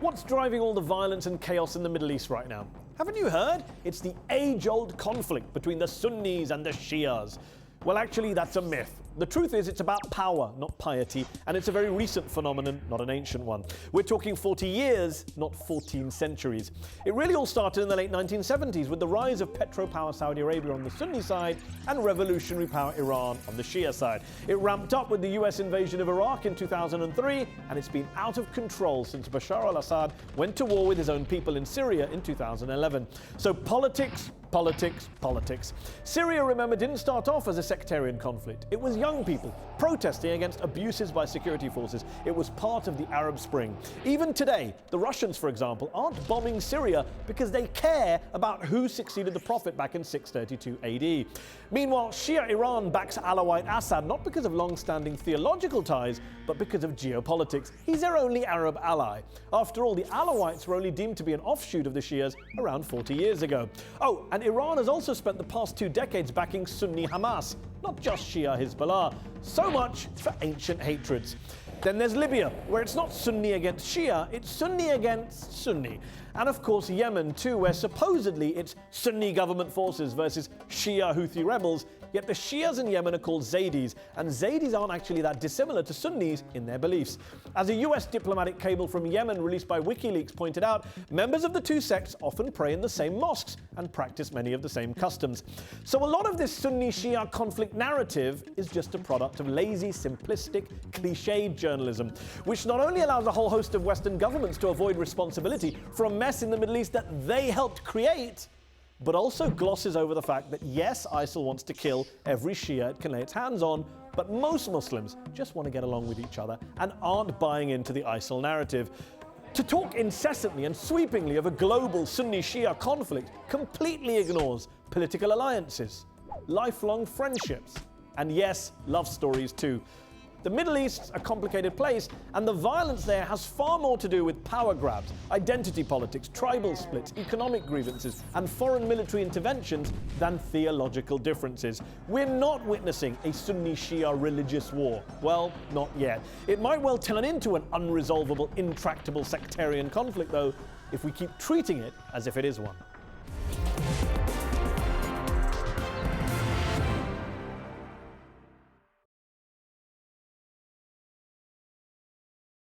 What's driving all the violence and chaos in the Middle East right now? Haven't you heard? It's the age-old conflict between the Sunnis and the Shias. Well, actually, that's a myth. The truth is, it's about power, not piety, and it's a very recent phenomenon, not an ancient one. We're talking 40 years, not 14 centuries. It really all started in the late 1970s with the rise of petro-power Saudi Arabia on the Sunni side and revolutionary power Iran on the Shia side. It ramped up with the US invasion of Iraq in 2003, and it's been out of control since Bashar al-Assad went to war with his own people in Syria in 2011. So politics, politics, politics. Syria, remember, didn't start off as a sectarian conflict. It was young people protesting against abuses by security forces. It was part of the Arab Spring. Even today, the Russians, for example, aren't bombing Syria because they care about who succeeded the Prophet back in 632 AD. Meanwhile, Shia Iran backs Alawite Assad not because of long-standing theological ties, but because of geopolitics. He's their only Arab ally. After all, the Alawites were only deemed to be an offshoot of the Shias around 40 years ago. Oh, and Iran has also spent the past 2 decades backing Sunni Hamas, not just Shia Hezbollah. So much for ancient hatreds. Then there's Libya, where it's not Sunni against Shia, it's Sunni against Sunni. And of course Yemen too, where supposedly it's Sunni government forces versus Shia Houthi rebels, yet the Shias in Yemen are called Zaydis, and Zaydis aren't actually that dissimilar to Sunnis in their beliefs. As a US diplomatic cable from Yemen released by WikiLeaks pointed out, members of the two sects often pray in the same mosques and practice many of the same customs. So a lot of this Sunni-Shia conflict narrative is just a product of lazy, simplistic, cliched journalism, which not only allows a whole host of Western governments to avoid responsibility for a mess in the Middle East that they helped create, but also glosses over the fact that yes, ISIL wants to kill every Shia it can lay its hands on, but most Muslims just want to get along with each other and aren't buying into the ISIL narrative. To talk incessantly and sweepingly of a global Sunni-Shia conflict completely ignores political alliances, lifelong friendships, and yes, love stories too. The Middle East's a complicated place, and the violence there has far more to do with power grabs, identity politics, tribal splits, economic grievances, and foreign military interventions than theological differences. We're not witnessing a Sunni-Shia religious war. Well, not yet. It might well turn into an unresolvable, intractable sectarian conflict, though, if we keep treating it as if it is one.